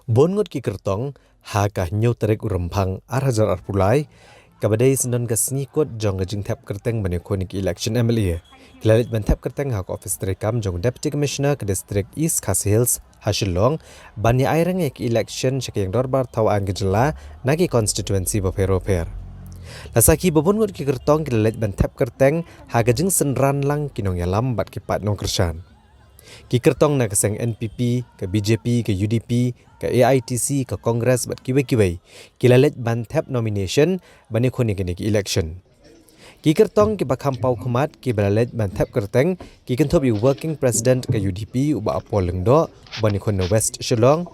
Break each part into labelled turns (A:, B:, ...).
A: Bongot ki kertong haka nyau terek urempang arhajar arpulai kabadai senon kasngikot jong gajing tap kerteng bani konik election MLA. Kilalit ban tap kerteng hak office terekam jong Deputy Commissioner ke District East Khasi Hills Hashilong bani airang ek election yang dorbar tawaan gejala nagi constituency baper-baper. Lasaki babongot ki kertong kilalit ban tap kerteng haka jing senran lang kinong yalam bat kipat nong kersan. Ki kertong na keseng NPP, ke BJP, ke UDP, ke AITC, ke Kongres bat kiwai-kiwai. Kilalet ban tap nomination bani khoni kini ki election. Ki kertong ki bakampau kumat ki balalet ban tap kerteng ki kentop i working president ke UDP uba apol lengdo bani khon na West Shillong.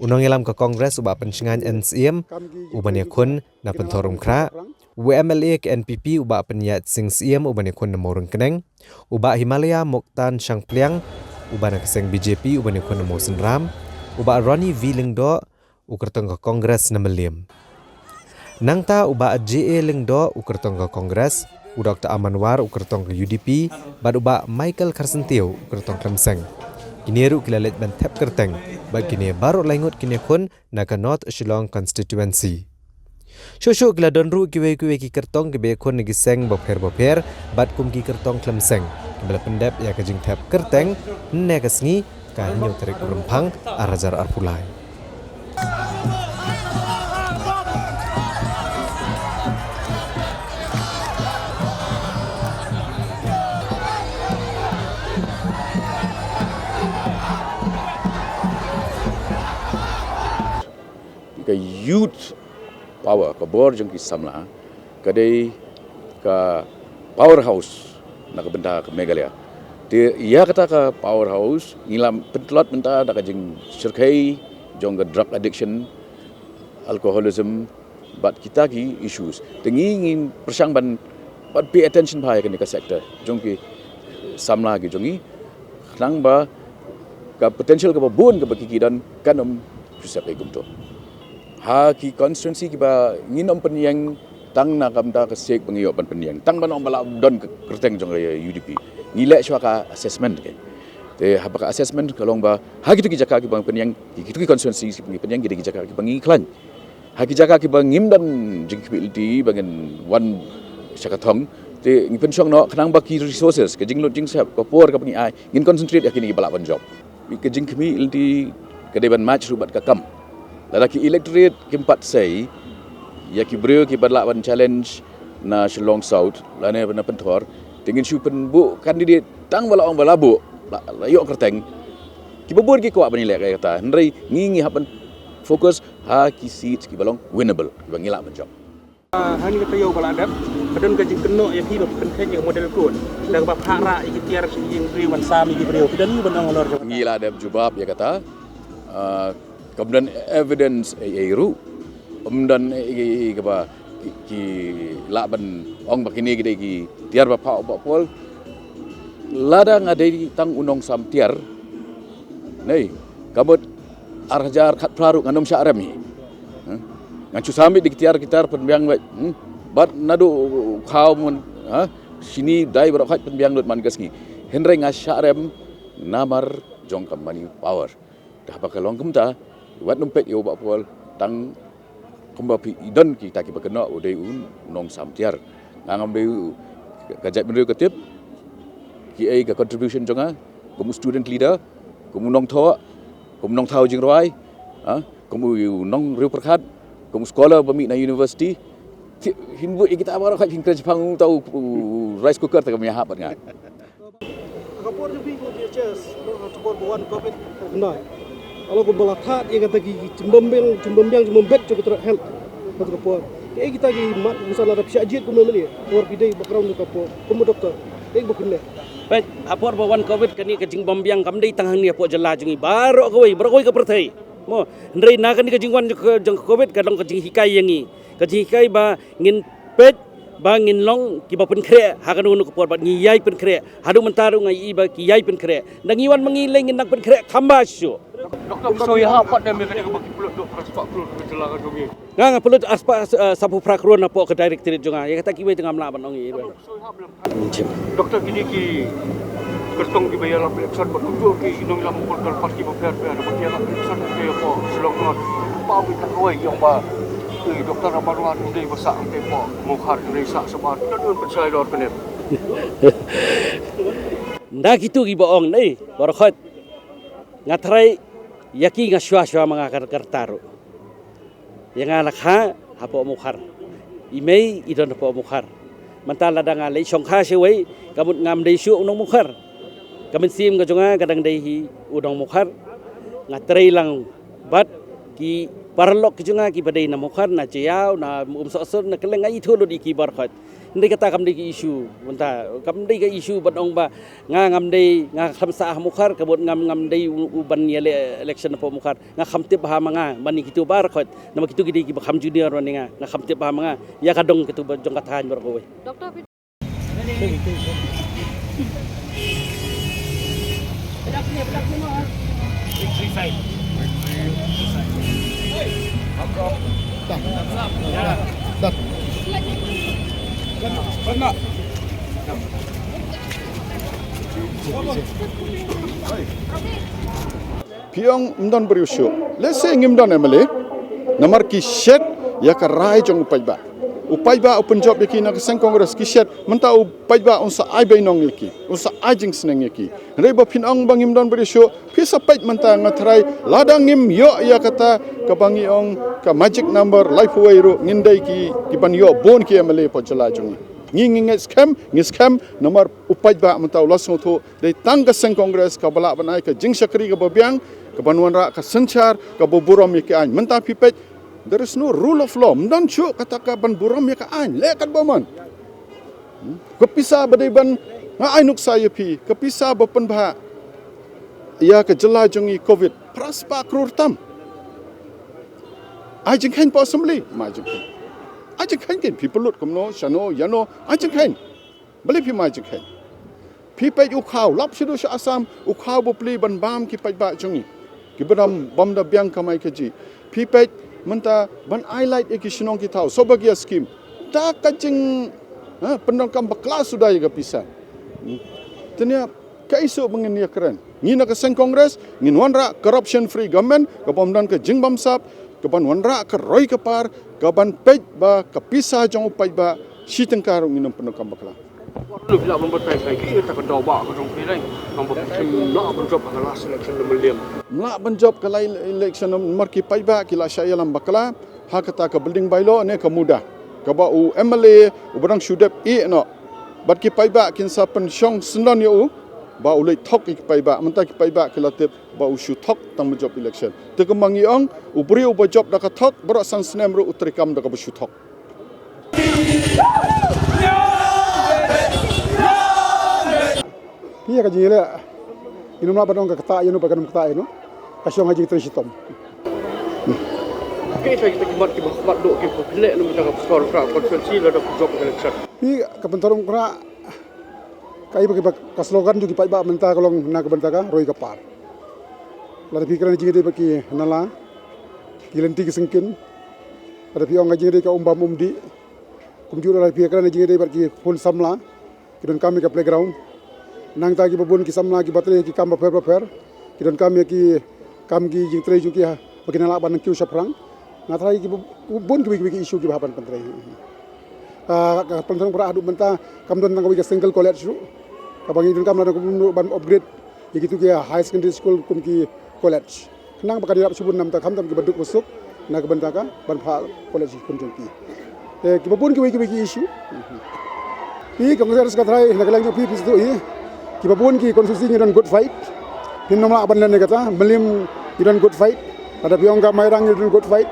A: Unong yalam ke Kongres uba pencengan NCM ubani khon na pentorum kra. WMLA ke NPP uba penyat sing CM ubani khon na Morung Keneng. Uba Himalaya Moktan Shangpliang uba na keseng BJP uba ni kon mo senram uba Ronnie V Lengdo ukertong ke Kongres na Meliam nangta uba JA Lengdo ukertong ke Kongres u Dr. Amanwar ukertong ke UDP bad uba Michael Karsentio ukertong Klemseng kineru kilalet ban tap kerteng bad kini baru langut kini kon na ke North Shillong constituency. Shosho gladon ru kiwe-kiwe ki kertong ke bekon negi seng boper-boper bat kum ki kertong Klemseng kembali pendep ya kejing tap kerteng negasngi ka nyu terik rempang arajar arpulai.
B: Ke youth power ke bor jong ki samla kadai ke powerhouse nak benda ke Meghalaya dia ia kata ke powerhouse ngilam pentlot benda dak jing serkai jong ke drug addiction alcoholism but kita ki issues tengi ngin persang ban but pay attention bai ke ni ke sector jong ki samla ki jongi nang ba ke potential ke bun ke baki dan kanom susah pegum tu ha ki constituency ki ba nginom penyang tang na kamda ke sek pengiyo ban penyang tang ban bala don kerteng jong UDP ngilek syaka assessment ke te ha baka assessment kalong ba ha gitu ki jaka ki bang penyang ki gitu ki constituency ki penyang ki jaka ki bang iklan ha ki jaka ki bang ngim dan jing ki bangen one syaka thong te ngi pensyong no kanang ba ki resources ke jing lot jing sap ko por ka pengi ai ngin concentrate yakini ki bala ban job ke jing ki ilti ke deban match rubat ka kam Lalaki electorate keempat say, ya ki beliau ki berlawan challenge na Shillong South, lana bena pentor, dengan syupen bu kandidat tang bala orang balabu, layok kerteng, ki babur ki kuat bani lek kata, hendrai ngingi hapan fokus ha ki seats ki balong winnable, ki bangilak menjong.
C: Hani kata yo bala adap, kadon ka jing keno ya ki penken yang model kun, dan bab hara iki tiar yang riwan sami ki beliau, dan ni benang lor.
B: Ngila adap jubab ya kata, kemudian evidence ru kemudian apa ki laban ong bakini gede ki tiar ba pau ba pol lada ngadai tang unong sam tiar nei kabut arjar khat praru nganom syarem ni ngancu sami di tiar kitar penbiang bat nadu khaw mun sini dai bro khat penbiang lut man gasni henry ngasyarem namar jong company power dah bakalong kemta wat numpet yo bak pol tang kumbapi idon kita ki bakena udai nong samtiar ngam deu kajat bendeu ketip ki ai ka contribution jonga kum student leader kum nong tho kum nong thau jing roi kum nong riu perkhat kum scholar bami na university hinbu kita amar khat hingkrej phang tau rice cooker ta kami hap ngai
C: Kapor jubi ko dia chess, kapor buan covid nai. Kalau ko balatat yang kata ki cimbembiang bet jo ketra help pat kapor e kita ki mat misal ada psiajit ko memeli or pidai background ko kapor ko doktor e bukunne bet apor bawan covid kani ke cimbembiang kamdai tanghang ni apo jela jungi baro ko ka perthai mo ndrei na kani ke jingwan jeng covid kadang ke jing hikai yangi ke jing hikai ba ngin pet bangin long ki ba pen kre ha kan unu ko por ba ngi yai pen kre hadu mentaru ngai ba ki yai pen kre nangiwan mangileng nak pen kre khamba syu
D: Doktor so ya pat dem kena bagi pulut dok aspak pulut kecelakaan dongi.
C: Ngang pulut aspak sapu prakron apa ke directorate jonga. Ya kata kiwe tengah melaban ongi.
D: Doktor kini ki kertong di bayar pelaksan bertujuh ke inong lam kultur parti berper ada bagian pelaksan ke apa selongot apa kita kawai yang ba Dr. Ramarwan di besar ke apa mukhar Indonesia sebab dan percaya lor kenem
E: nda gitu gibaong nei barakhot ngatrai yaki ngaswa mga kartaru yang alakha hapo mukhar imei idon hapo mukhar mantala danga lei songkha sewei kamut ngam dei su unong mukhar kamin sim ka jonga kadang dei hi udong mukhar ngatrai lang bat ki parlok ki jonga ki badai na mukhar na ciao na sosor na keleng ai thulu di ki barakhot ndai kata kam dei ki isu manta kam dei ka isu badong ba ngam dei nga khamsa mukhar kabut ngam dei uban yele election po mukhar nga khamtip ha mga mani kitu barakhot na makitu gidi ki kham junior wani nga khamtip ha mga ya kadong kitu jong katahan barakoy doktor
F: Piang mdan beriusyo. Lese ngimdan emale. Namar ki shed ya ka rai jong upai ba open job yaki na keseng kongres ki shed menta upai ba unsa ai be nong yaki unsa ajing seneng yaki. Reba pinang bang ngimdan beriusyo pisa pait menta ngatrai ladang ngim yo ya kata kabangi ong ka magic number life way ro ngindai ki ban yo bon ki emale po jala jong ngis scam nomor upai ba menta ulas ngoto dei tang keseng kongres ka bala banai ka jing sakri ka babiang ka banwan ra ka senchar ka boburom yaki an menta pipet. There is no rule of law. Mdan chu kata ka ban buram ya ka an lekat baman. Kapisa badai ban nga ainuk saya pi kapisa bapan bah ya ka jela jongi covid praspa krur tam. Ajing kain po assembly majing kain. Ajing kain kain people lut kumno shano yano ajing kain. Bali pi majing kain. Pi pai ukhaw lap shido sha asam ukhaw bopli ban bam ki pai ba jongi. Ki badam bam da biang kamai kaji. Pi pai menta ban highlight iki sinong kita so bagia skim ta kacing penangkam kelas sudah ya bisa tanya kaiso mengenia keren ngina ke seng kongres ngin wanra corruption free government ke pamdan ke jingbam sap ke ban wanra ke roi ke par ke ban pej ba ke pisah jong upai ba sitengkar nginam penangkam kelas
D: lu bila memperbaiki lagi kita akan doa ke dong pilih nombor nak menjawab kelas election lemeliam
F: nak menjawab ke election nomor ki pai ba kila saya lam bakla ha kata ke building bylaw ne ke mudah ke ba u MLA u barang sudep no bat ki pai ba kin sa pen syong sendon yo ba u lei thok ki pai ba menta ki pai ba kila tip ba u shu thok tang menjawab election te ke mangi ong u bri u ba job da ka thok bro san snem ro utrikam da ka bu shu thok
C: Iya kaji le inum la badong ka kata yunu bagan kata inu kasyong haji trisitom
D: kita kimat do ki pele lu minta skor fra konferensi la da job election
C: i kapentarung kra kai bagi ka slogan ju ki pai ba menta kolong na ka bentaka roi ka par la da pikiran ji de baki nala kilenti ki sengkin ada piong ngaji de ka umbam umdi kumjur la pikiran ji de baki full samla kidon kami ka playground nang tagi babun ki samna ki batre ki kam per kidon kami ki kam ki jing tre ju ki bagi nala ban ki usaprang ngatrai ki bun ki isu ki bahapan pentre ka pentrang pra adu menta kam don nang ki single college ru ka bangi don kam la ko ban upgrade gitu ki high secondary school kum ki college nang bakal dirap subun nam ta kam tam ki baduk masuk na ka bentaka ban pha college kun jong ki babun ki isu i kongres ka trai nagalang pi tu i ki babun ki konstitusi ngiran good fight pin nomla aban le kata melim ngiran good fight ada piong ka mairang ngiran good fight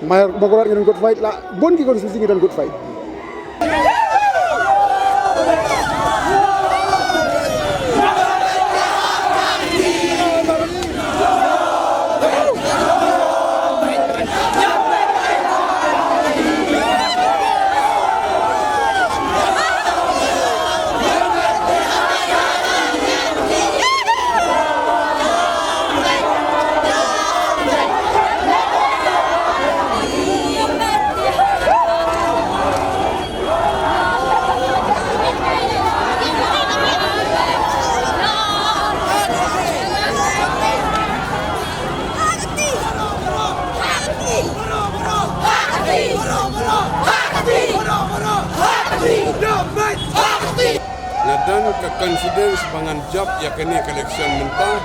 C: mair bokorat ngiran good fight la bun ki konstitusi ngiran good fight
G: confidence bangan job ya kini election mentah.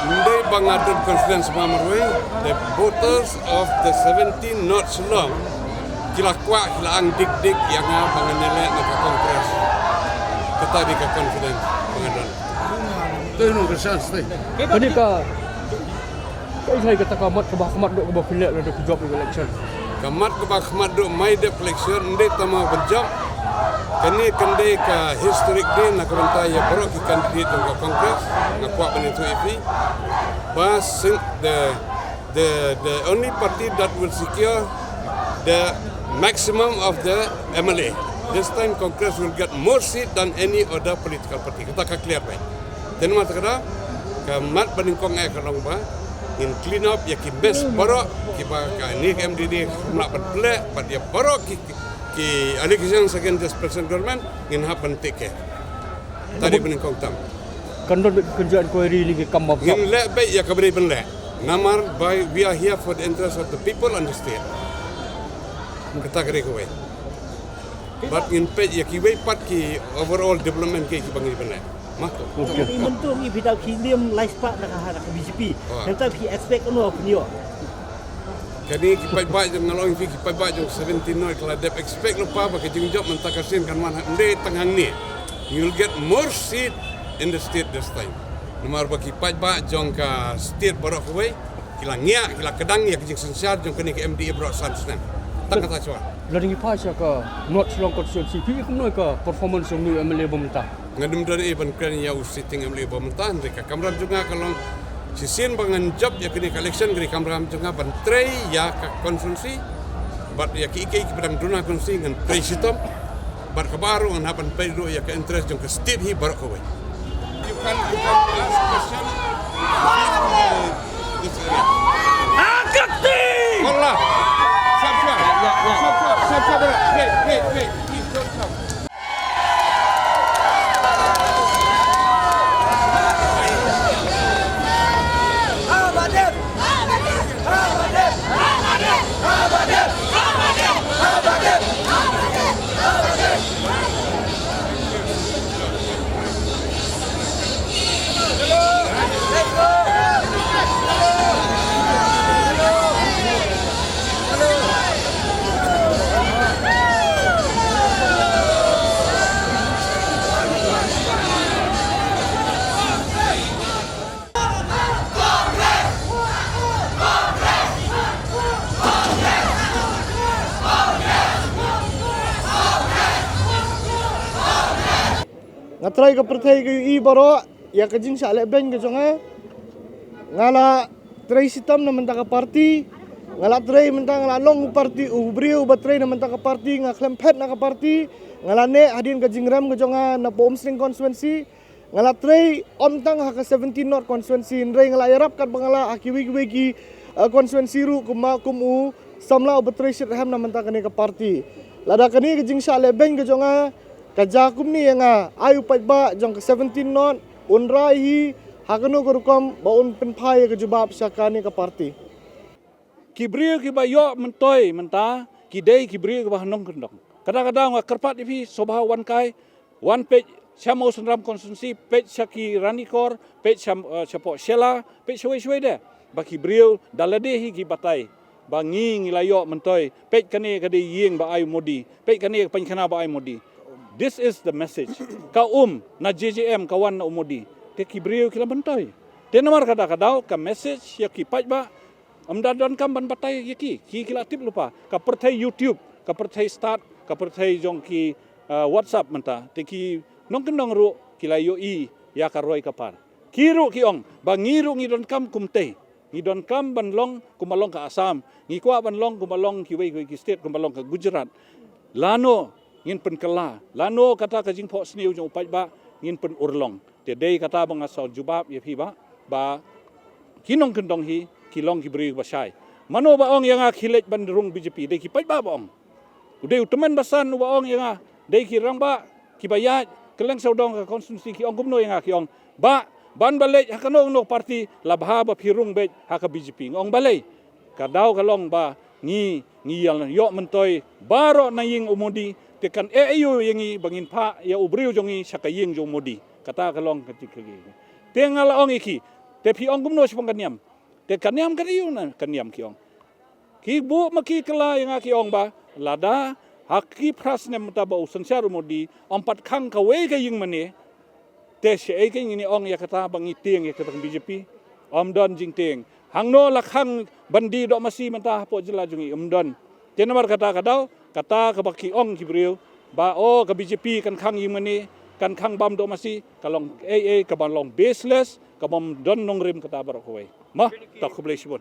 G: Ndai bang ada confidence mamarwe the voters of the 17 not long kila kuat kila ang dik yang bangan nyelek ke kongres. Kita di confidence bangan. Tu nu kesan stay.
D: Kani ka saya kata kamat kebat duk kebat pilih ada job election.
G: Kamat kebat duk mai de election ndai tama berjob. Kani kendai ka historic din nak benta ya baru ki kandidat ke kongres nak kuat begitu ipi. But the only party that will secure the maximum of the MLA. This time Congress will get more seat than any other political party. Kita akan clear baik. Dan mata kata, kamat peningkong kalau ba, in clean up ya ki best borok ki ba ka ni MDD nak berplek, but dia borok ki allegations against this present government in happen take care. Tadi peningkong tam.
D: Kandor kerjaan kau hari ni kam apa?
G: In lek baik ya kabari penlek. Namar by we are here for the interest of the people and the state. Kita kere kowe. But in page ya kiwei pat ki overall development ke ki bangi penlek. Mah.
H: Ini bentuk ni bidang kilium life part nak BJP. Nanti kita expect anu apa ni?
G: Kani kipai baik jam ngalong fi kipai baik jam 17 noi kalau dep expect lupa ba ke jing job mentakasin kan man ndai tanghang ni. You'll get more seat in the state this time. Nomor bagi pajak jong ka state borok kowe kila ngia kila kedang ya kijing sensiar jong kini ke MDA borok sansnan. Tak kata soal.
D: Lalu ni pasal ka not selong konstitusi pi kum noi ka performance yang ni MLA pemerintah.
G: Ngadum dari even kren ya sitting MLA pemerintah mereka kamran juga kalau sisin bangan job ya kini election kini kamran juga bantrai ya ka konsumsi bat ya ki pedang duna konsumsi ngan trai sitom bar kabaru ngan hapan paido ya ka interest jong ka state hi borok kowe. You can ask question.
E: Angkati!
G: Wallah. Sabsua. Sabsua berat. Wait. Please don't shout.
C: Ngatrai ke pertai ke i baro ya kejing sa lek ben ke jonga ngala trai sitam na mentaka parti ngala trai mentang ngala long parti ubriu batrai na mentaka parti ngaklem pet na ka parti ngala ne hadin kejing ram ke jonga na pom string constituency ngala trai om tang ha ka 17 not constituency ndrai ngala yarap kat bangala akiwi ki constituency ru kuma kumu samla batrai sirham na mentaka ne ka parti lada kani kejing sa lek ben ke jonga kajakum ni yang ayu pajba jong ke 17 not unrai hi hakano kerukom baun penpai ke jubab syakani ke parti
I: Kibrio ki bayo mentoi menta kidei kibrio ki bahanong kendong kadang-kadang kerpat ipi sobah wan kai wan page syamo senram konsumsi page syaki ranikor page syapok shela page shwe de baki brio dalade hi ki batai bangi ngilayo mentoi page kane kade ying ba ayu modi page kane pankana ba ayu modi. This is the message. Kau na JJM kawan na umodi. Te kibrio kila bentoi. Te nomor kadang-kadang ka message ya ki pajba amdadan kam ban batai ya ki kila tip lupa. Ka pertai YouTube, ka pertai start, ka pertai jong ki WhatsApp menta. Te ki nong kendong ru kila yo i ya ka roi kapar. Kiru ki ong bangiru ngidon kam kumtei. Ngidon kam banlong kumalong ka Assam. Ngikwa banlong kumalong ki wei ki state kumalong ka Gujarat. Lano ngin pen kala lano kata ka jing pho sniu jong upai ba ngin pen urlong te dei kata bang asal jubab ye phi ba kinong kendong hi kilong ki bri ba sai mano ba ong yang khilet bandrung BJP dei ki pai ba ong udei utemen basan ba ong yang dei ki rang ba ki bayat keleng saudong ka konsumsi ki ong gumno yang ki ong ba ban balai hakanong no parti labha ba phirung be haka BJP ong balai kadau kalong ba ngi yang yo mentoi baro na ying umudi tekan EU yang i bangin pa ya ubriu jongi sakaying jong modi kata kalong ketika ini tengal ong iki te pi ong gumno sipang kaniam te kaniam kan iu na kaniam ki ong ki bu maki kela yang aki ong ba lada haki pras ne mutaba usansar modi empat khang kawe ka ying mane te se ke ini ong ya kata bangi tiang ya kata BJP don jing tiang hangno la khang bandi do masih mentah po jela jungi don tenamar kata ke baki ong kibriu ba ke BJP kan khang ying mane kan khang bam do masih kalong AA ke balong baseless ke bom don nongrim kata barak kowe mah tak keblesibon